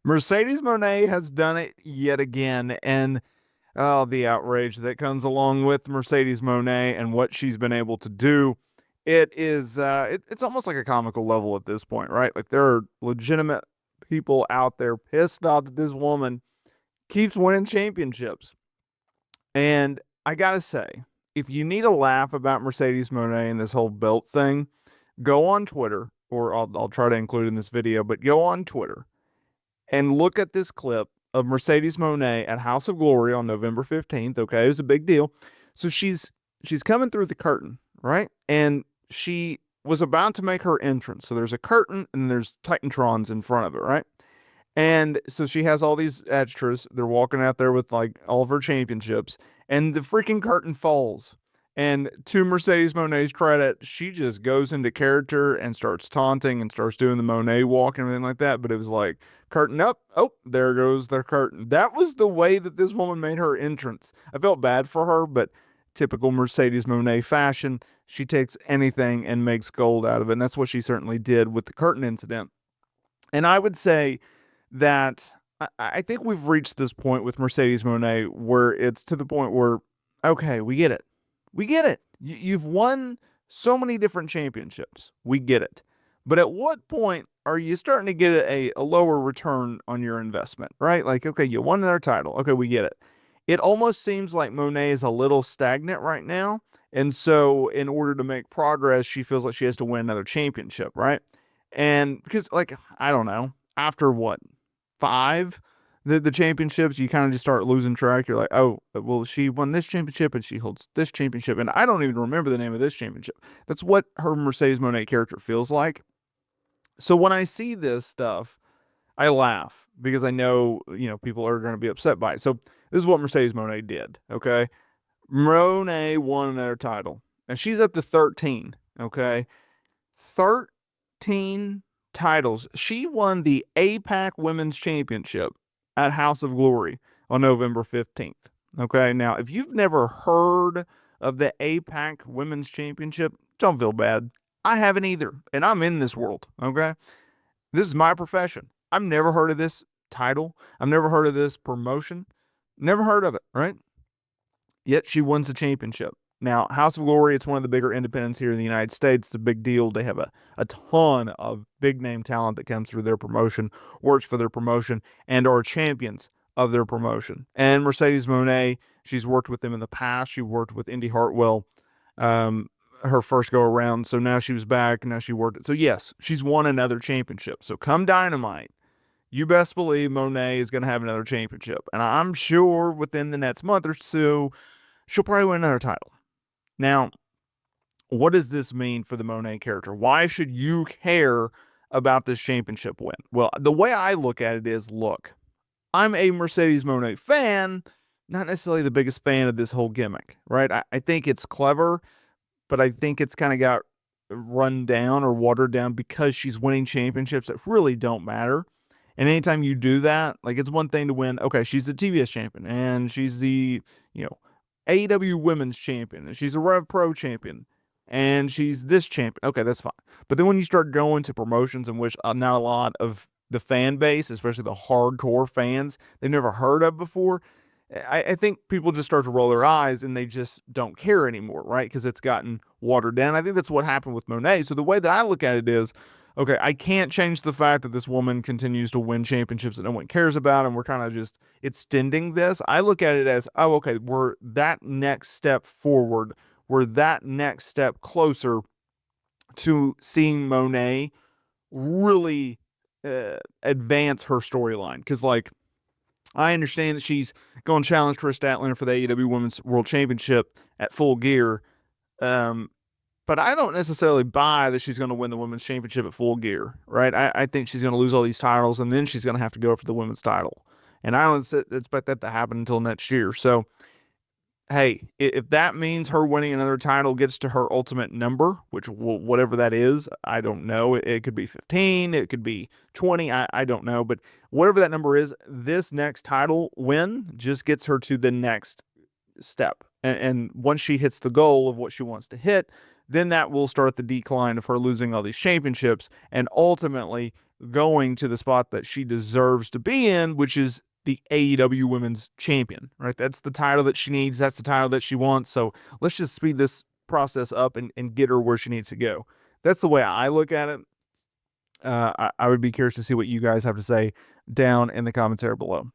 Mercedes Mone has done it yet again, and oh, the outrage that comes along with Mercedes Mone and what she's been able to do. It's almost like a comical level at this point, right? Like there are legitimate people out there pissed off that this woman keeps winning championships. And I gotta say, if you need a laugh about Mercedes Mone and this whole belt thing, go on Twitter, or I'll try to include in this video, but go on Twitter and look at this clip of Mercedes Mone at House of Glory on November 15th. Okay, it was a big deal. So she's coming through the curtain, right? And she was about to make her entrance. So there's a curtain and there's Titantrons in front of it, right? And so she has all these extras. They're walking out there with like all of her championships, and the freaking curtain falls. And to Mercedes Mone's credit, she just goes into character and starts taunting and starts doing the Monet walk and everything like that. But it was like, curtain up. Oh, there goes the curtain. That was the way that this woman made her entrance. I felt bad for her, but typical Mercedes Monet fashion, she takes anything and makes gold out of it. And that's what she certainly did with the curtain incident. And I would say that I think we've reached this point with Mercedes Monet where it's to the point where, okay, we get it. We get it. You've won so many different championships. We get it. But at what point are you starting to get a lower return on your investment, right? Like, okay, you won another title. Okay, we get it. It almost seems like Monet is a little stagnant right now. And so, in order to make progress, she feels like she has to win another championship, right? And because, like, I don't know, after what, five the championships, you kind of just start losing track. You're like, oh, well, she won this championship and she holds this championship, and I don't even remember the name of this championship. That's what her Mercedes Monet character feels like. So when I see this stuff, I laugh because I know people are going to be upset by it. So this is what Mercedes Monet did. Okay, Monet won another title, and she's up to 13. Okay, 13 titles. She won the APAC Women's Championship at House of Glory on November 15th. Okay, now if you've never heard of the APAC Women's Championship, don't feel bad. I haven't either, and I'm in this world. Okay, this is my profession. I've never heard of this title. I've never heard of this promotion. Never heard of it, right? Yet she wins the championship. Now, House of Glory, it's one of the bigger independents here in the United States. It's a big deal. They have a ton of big name talent that comes through their promotion, works for their promotion, and are champions of their promotion. And Mercedes Monet, she's worked with them in the past. She worked with Indy Hartwell her first go around. So now she was back. Now she worked. So, yes, she's won another championship. So come Dynamite, you best believe Monet is going to have another championship. And I'm sure within the next month or so, she'll probably win another title. Now, what does this mean for the Monet character? Why should you care about this championship win? Well, the way I look at it is, look, I'm a Mercedes Mone fan, not necessarily the biggest fan of this whole gimmick, right? I think it's clever, but I think it's kind of got run down or watered down because she's winning championships that really don't matter. And anytime you do that, like it's one thing to win, okay, she's the TBS champion and she's the, AEW women's champion and she's a Rev Pro champion and she's this champion. Okay, that's fine. But then when you start going to promotions in which not a lot of the fan base, especially the hardcore fans, they've never heard of before, I think people just start to roll their eyes and they just don't care anymore, right? Because it's gotten watered down. I think that's what happened with Monet. So the way that I look at it is, okay, I can't change the fact that this woman continues to win championships that no one cares about, and we're kind of just extending this. I look at it as, oh, okay, we're that next step forward. We're that next step closer to seeing Monet really advance her storyline. Because, like, I understand that she's going to challenge Chris Statlander for the AEW Women's World Championship at Full Gear. But I don't necessarily buy that she's going to win the women's championship at Full Gear, right? I think she's going to lose all these titles, and then she's going to have to go for the women's title. And I don't expect that to happen until next year. So, hey, if that means her winning another title gets to her ultimate number, which whatever that is, I don't know. It could be 15, it could be 20, I don't know. But whatever that number is, this next title win just gets her to the next step. And once she hits the goal of what she wants to hit, then that will start the decline of her losing all these championships and ultimately going to the spot that she deserves to be in, which is the AEW Women's Champion, right? That's the title that she needs. That's the title that she wants. So let's just speed this process up and get her where she needs to go. That's the way I look at it. I would be curious to see what you guys have to say down in the comments area below.